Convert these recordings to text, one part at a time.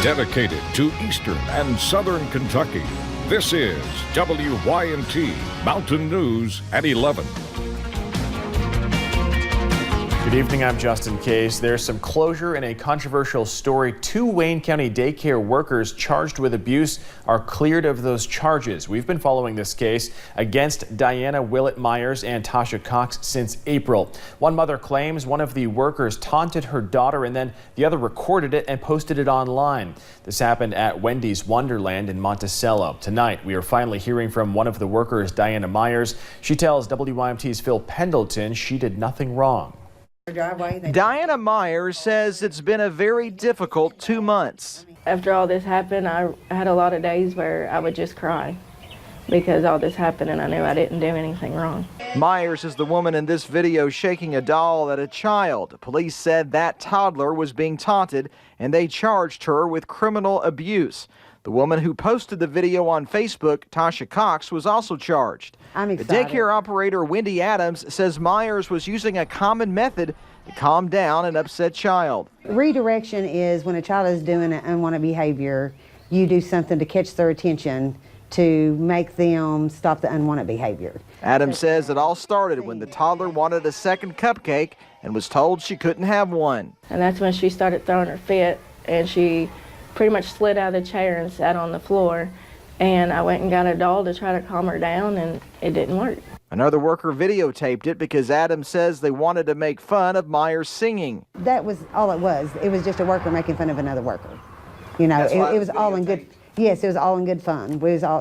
Dedicated to Eastern and Southern Kentucky, this is WYMT Mountain News at 11. Good evening, I'm Justin Case. There's some closure in a controversial story. 2 Wayne County daycare workers charged with abuse are cleared of those charges. We've been following this case against Diana Willett Myers and Tasha Cox since April. One mother claims one of the workers taunted her daughter and then the other recorded it and posted it online. This happened at Wendy's Wonderland in Monticello. Tonight, we are finally hearing from one of the workers, Diana Myers. She tells WYMT's Phil Pendleton she did nothing wrong. Diana Myers says it's been a very difficult 2 months. After all this happened, I had a lot of days where I would just cry because all this happened and I knew I didn't do anything wrong. Myers is the woman in this video shaking a doll at a child. Police said that toddler was being taunted and they charged her with criminal abuse. The woman who posted the video on Facebook, Tasha Cox, was also charged. I'm excited. The daycare operator, Wendy Adams, says Myers was using a common method to calm down an upset child. Redirection is when a child is doing an unwanted behavior, you do something to catch their attention to make them stop the unwanted behavior. Adams says it all started when the toddler wanted a second cupcake and was told she couldn't have one. And that's when she started throwing her fit and she pretty much slid out of the chair and sat on the floor. And I went and got a doll to try to calm her down, and it didn't work. Another worker videotaped it because Adams says they wanted to make fun of Myers singing. That was all it was. It was just a worker making fun of another worker. You know, it was all in good. Yes, it was all in good fun.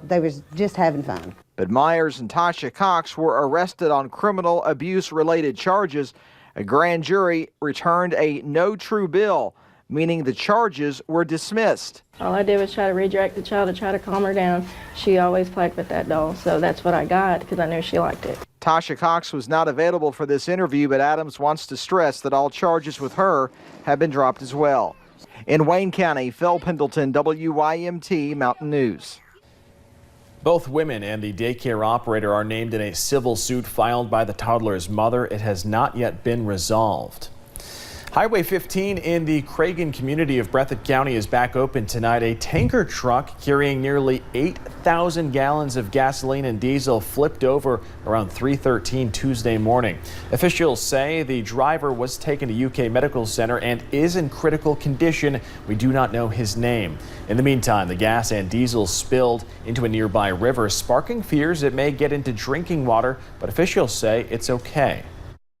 They was just having fun. But Myers and Tasha Cox were arrested on criminal abuse-related charges. A grand jury returned a no true bill, meaning the charges were dismissed. All I did was try to redirect the child to try to calm her down. She always played with that doll, so that's what I got because I knew she liked it. Tasha Cox was not available for this interview, but Adams wants to stress that all charges with her have been dropped as well. In Wayne County, Phil Pendleton, WYMT Mountain News. Both women and the daycare operator are named in a civil suit filed by the toddler's mother. It has not yet been resolved. Highway 15 in the Cragen community of Breathitt County is back open tonight. A tanker truck carrying nearly 8,000 gallons of gasoline and diesel flipped over around 3:13 Tuesday morning. Officials say the driver was taken to UK Medical Center and is in critical condition. We do not know his name. In the meantime, the gas and diesel spilled into a nearby river, sparking fears it may get into drinking water, but officials say it's okay.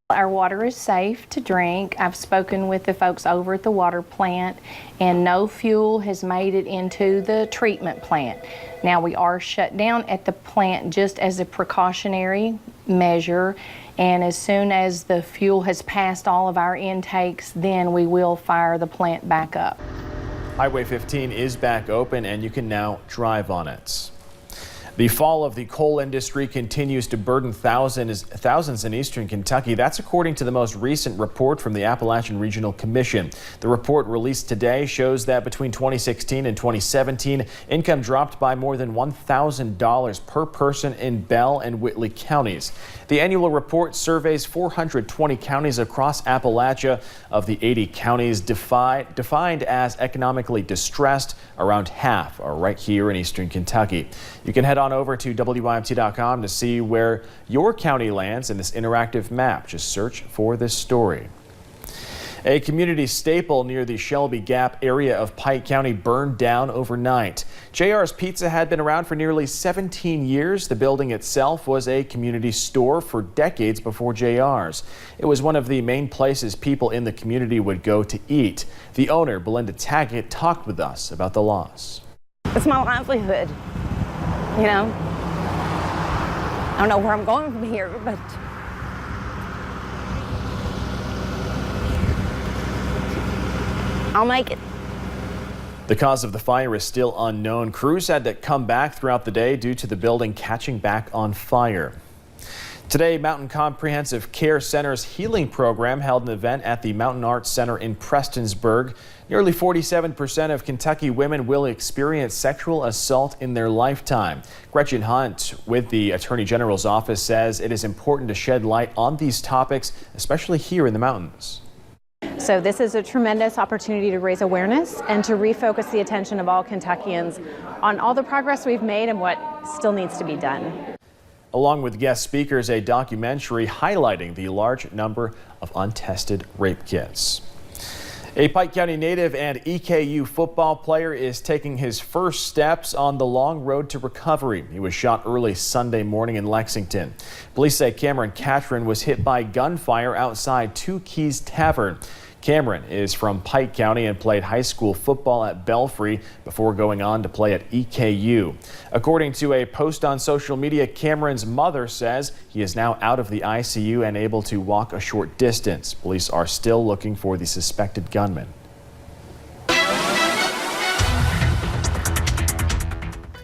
Our water is safe to drink. I've spoken with the folks over at the water plant, and no fuel has made it into the treatment plant. Now, we are shut down at the plant just as a precautionary measure, and as soon as the fuel has passed all of our intakes, then we will fire the plant back up. Highway 15 is back open, and you can now drive on it. The fall of the coal industry continues to burden thousands in eastern Kentucky. That's according to the most recent report from the Appalachian Regional Commission. The report released today shows that between 2016 and 2017, income dropped by more than $1,000 per person in Bell and Whitley counties. The annual report surveys 420 counties across Appalachia. Of the 80 counties defined as economically distressed, around half are right here in eastern Kentucky. You can head on over to WYMT.com to see where your county lands in this interactive map. Just search for this story. A community staple near the Shelby Gap area of Pike County burned down overnight. JR's Pizza had been around for nearly 17 years. The building itself was a community store for decades before JR's. It was one of the main places people in the community would go to eat. The owner, Belinda Taggett, talked with us about the loss. It's my livelihood. You know, I don't know where I'm going from here, but I'll make it. The cause of the fire is still unknown. Crews had to come back throughout the day due to the building catching back on fire. Today, Mountain Comprehensive Care Center's healing program held an event at the Mountain Arts Center in Prestonsburg. Nearly 47% of Kentucky women will experience sexual assault in their lifetime. Gretchen Hunt with the Attorney General's office says it is important to shed light on these topics, especially here in the mountains. So this is a tremendous opportunity to raise awareness and to refocus the attention of all Kentuckians on all the progress we've made and what still needs to be done. Along with guest speakers, a documentary highlighting the large number of untested rape kits. A Pike County native and EKU football player is taking his first steps on the long road to recovery. He was shot early Sunday morning in Lexington. Police say Cameron Catron was hit by gunfire outside Two Keys Tavern. Cameron is from Pike County and played high school football at Belfry before going on to play at EKU. According to a post on social media, Cameron's mother says he is now out of the ICU and able to walk a short distance. Police are still looking for the suspected gunman.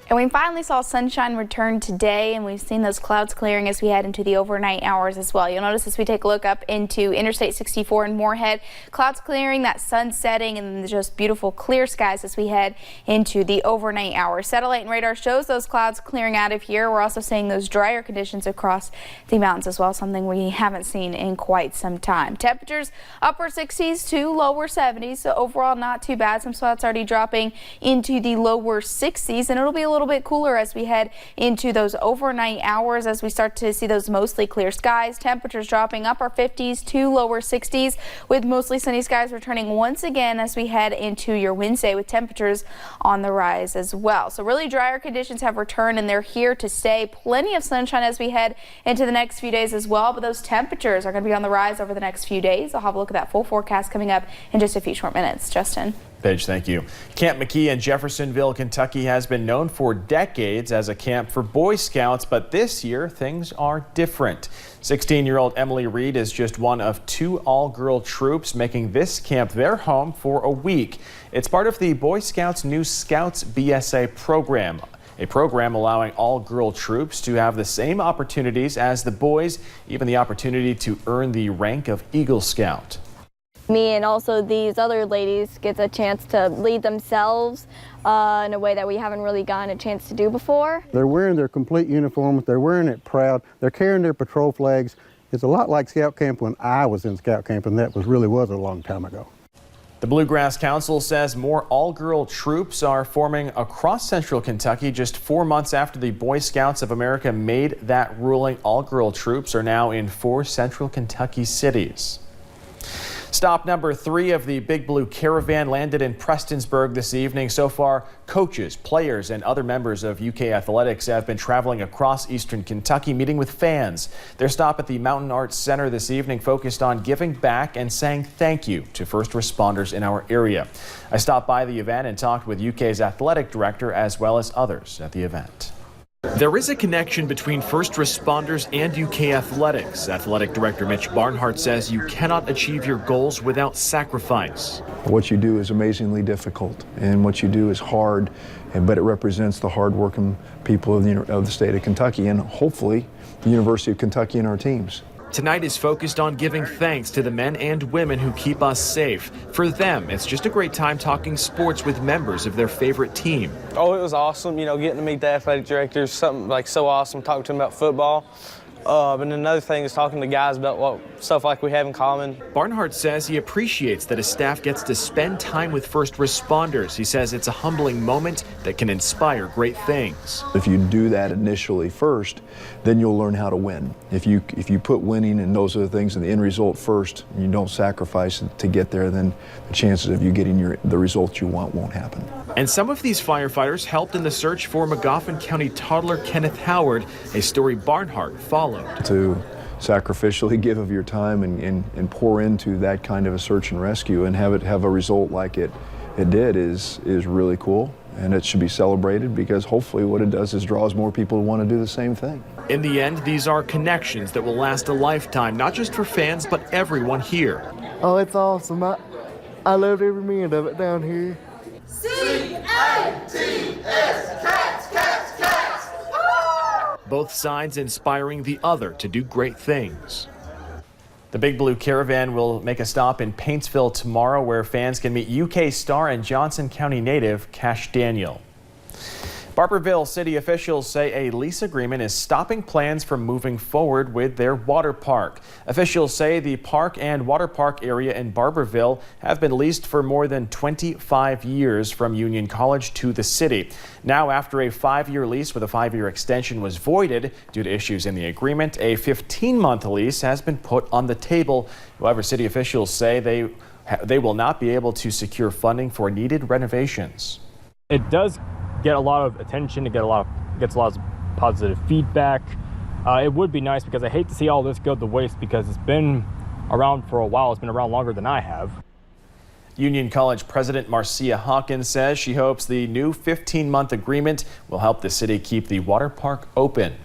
And we finally saw sunshine return today, and we've seen those clouds clearing as we head into the overnight hours as well. You'll notice as we take a look up into Interstate 64 in Moorhead, clouds clearing, that sun setting, and just beautiful clear skies as we head into the overnight hours. Satellite and radar shows those clouds clearing out of here. We're also seeing those drier conditions across the mountains as well, something we haven't seen in quite some time. Temperatures upper 60s to lower 70s, so overall not too bad. Some spots already dropping into the lower 60s, and it'll be a little bit cooler as we head into those overnight hours as we start to see those mostly clear skies. Temperatures dropping upper 50s to lower 60s with mostly sunny skies returning once again as we head into your Wednesday with temperatures on the rise as well. So really drier conditions have returned and they're here to stay. Plenty of sunshine as we head into the next few days as well, but those temperatures are going to be on the rise over the next few days. I'll have a look at that full forecast coming up in just a few short minutes. Justin. Paige, thank you. Camp McKee in Jeffersonville, Kentucky has been known for decades as a camp for Boy Scouts, but this year things are different. 16-year-old Emily Reed is just one of 2 all-girl troops making this camp their home for a week. It's part of the Boy Scouts' new Scouts BSA program, a program allowing all-girl troops to have the same opportunities as the boys, even the opportunity to earn the rank of Eagle Scout. Me and also these other ladies get a chance to lead themselves in a way that we haven't really gotten a chance to do before. They're wearing their complete uniform, they're wearing it proud, they're carrying their patrol flags. It's a lot like Scout Camp when I was in Scout Camp, and that really was a long time ago. The Bluegrass Council says more all-girl troops are forming across central Kentucky just 4 months after the Boy Scouts of America made that ruling. All-girl troops are now in 4 central Kentucky cities. Stop number 3 of the Big Blue Caravan landed in Prestonsburg this evening. So far, coaches, players, and other members of UK athletics have been traveling across eastern Kentucky, meeting with fans. Their stop at the Mountain Arts Center this evening focused on giving back and saying thank you to first responders in our area. I stopped by the event and talked with UK's athletic director as well as others at the event. There is a connection between first responders and UK athletics. Athletic Director Mitch Barnhart says you cannot achieve your goals without sacrifice. What you do is amazingly difficult, and what you do is hard, but it represents the hard-working people of the state of Kentucky and hopefully the University of Kentucky and our teams. Tonight is focused on giving thanks to the men and women who keep us safe. For them, it's just a great time talking sports with members of their favorite team. Oh, it was awesome, getting to meet the athletic director, something like so awesome, talking to them about football. And another thing is talking to guys about what stuff like we have in common. Barnhart says he appreciates that his staff gets to spend time with first responders. He says it's a humbling moment that can inspire great things. If you do that initially first, then you'll learn how to win. If you put winning and those other things and the end result first, and you don't sacrifice to get there, then the chances of you getting the results you want won't happen. And some of these firefighters helped in the search for Magoffin County toddler Kenneth Howard, a story Barnhart followed. To sacrificially give of your time and pour into that kind of a search and rescue and have it have a result like it did is really cool, and it should be celebrated because hopefully what it does is draws more people to want to do the same thing. In the end, these are connections that will last a lifetime, not just for fans, but everyone here. Oh, it's awesome. I loved every minute of it down here. C-A-T-S, cats, cats, cats. Both sides inspiring the other to do great things. The Big Blue Caravan will make a stop in Paintsville tomorrow where fans can meet UK star and Johnson County native Cash Daniel. Barbourville city officials say a lease agreement is stopping plans from moving forward with their water park. Officials say the park and water park area in Barbourville have been leased for more than 25 years from Union College to the city. Now, after a 5-year lease with a 5-year extension was voided due to issues in the agreement, a 15-month lease has been put on the table. However, city officials say they will not be able to secure funding for needed renovations. It does get a lot of attention, gets a lot of positive feedback. It would be nice, because I hate to see all this go to waste, because it's been around for a while. It's been around longer than I have. Union College President Marcia Hawkins says she hopes the new 15-month agreement will help the city keep the water park open.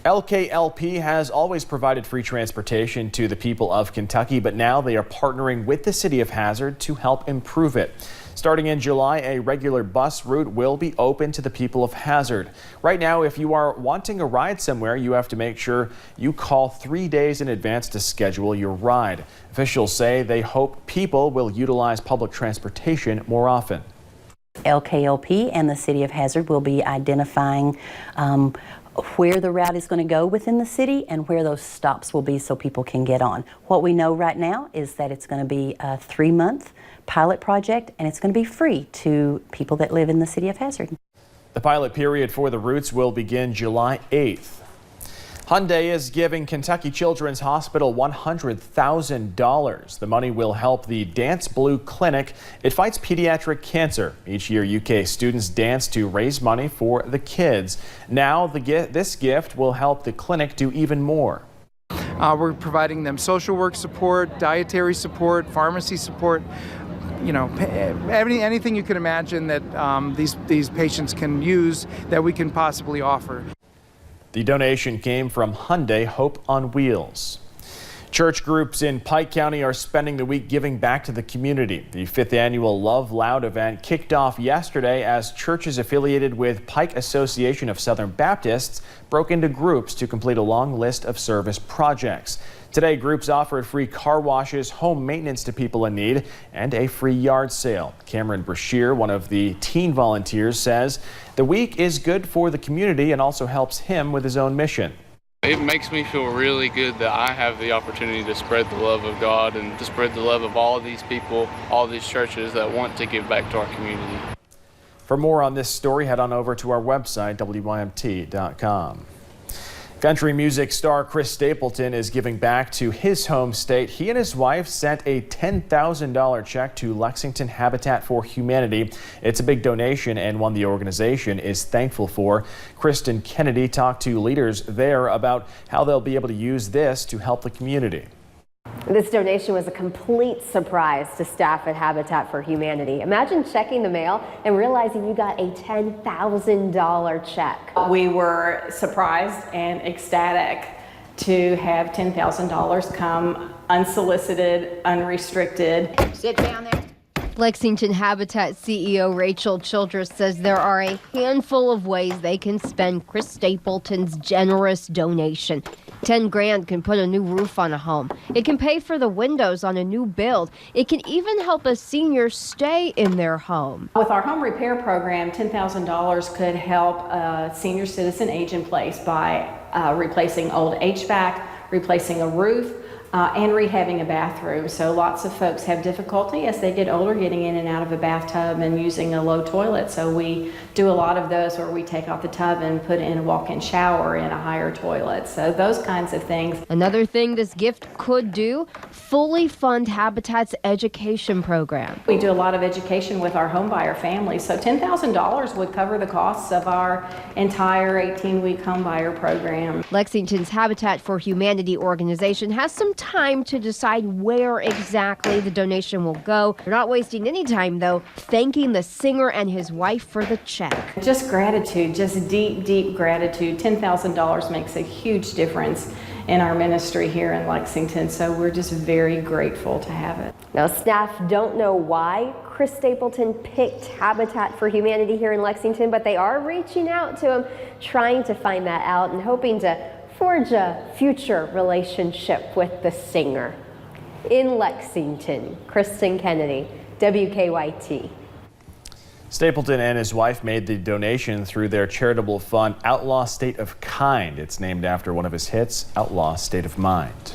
LKLP has always provided free transportation to the people of Kentucky, but now they are partnering with the city of Hazard to help improve it. Starting in July, a regular bus route will be open to the people of Hazard. Right now, if you are wanting a ride somewhere, you have to make sure you call 3 days in advance to schedule your ride. Officials say they hope people will utilize public transportation more often. LKLP and the city of Hazard will be identifying where the route is going to go within the city and where those stops will be so people can get on. What we know right now is that it's going to be a 3-month pilot project, and it's going to be free to people that live in the city of Hazard. The pilot period for the routes will begin July 8th. Hyundai is giving Kentucky Children's Hospital $100,000. The money will help the Dance Blue Clinic. It fights pediatric cancer. Each year, UK students dance to raise money for the kids. Now, this gift will help the clinic do even more. We're providing them social work support, dietary support, pharmacy support, you know, anything you can imagine that these patients can use that we can possibly offer. The donation came from Hyundai Hope on Wheels. Church groups in Pike County are spending the week giving back to the community. The 5th annual Love Loud event kicked off yesterday as churches affiliated with Pike Association of Southern Baptists broke into groups to complete a long list of service projects. Today, groups offered free car washes, home maintenance to people in need, and a free yard sale. Cameron Brashear, one of the teen volunteers, says the week is good for the community and also helps him with his own mission. It makes me feel really good that I have the opportunity to spread the love of God and to spread the love of all of these people, all these churches that want to give back to our community. For more on this story, head on over to our website, WYMT.com. Country music star Chris Stapleton is giving back to his home state. He and his wife sent a $10,000 check to Lexington Habitat for Humanity. It's a big donation and one the organization is thankful for. Kristen Kennedy talked to leaders there about how they'll be able to use this to help the community. This donation was a complete surprise to staff at Habitat for Humanity. Imagine checking the mail and realizing you got a $10,000 check. We were surprised and ecstatic to have $10,000 come unsolicited, unrestricted. Sit down there. Lexington Habitat CEO Rachel Childress says there are a handful of ways they can spend Chris Stapleton's generous donation. 10 grand can put a new roof on a home. It can pay for the windows on a new build. It can even help a senior stay in their home. With our home repair program, $10,000 could help a senior citizen age in place by replacing old HVAC, replacing a roof, and rehabbing a bathroom. So lots of folks have difficulty as they get older getting in and out of a bathtub and using a low toilet. So we do a lot of those where we take off the tub and put in a walk-in shower in a higher toilet. So those kinds of things. Another thing this gift could do, fully fund Habitat's education program. We do a lot of education with our homebuyer families. So $10,000 would cover the costs of our entire 18-week homebuyer program. Lexington's Habitat for Humanity organization has some time to decide where exactly the donation will go. They're not wasting any time, though, thanking the singer and his wife for the check. Just gratitude, just deep, deep gratitude. $10,000 makes a huge difference in our ministry here in Lexington, so we're just very grateful to have it. Now, staff don't know why Chris Stapleton picked Habitat for Humanity here in Lexington, but they are reaching out to him, trying to find that out and hoping to forge a future relationship with the singer. In Lexington, Kristen Kennedy, WKYT. Stapleton and his wife made the donation through their charitable fund, Outlaw State of Kind. It's named after one of his hits, Outlaw State of Mind.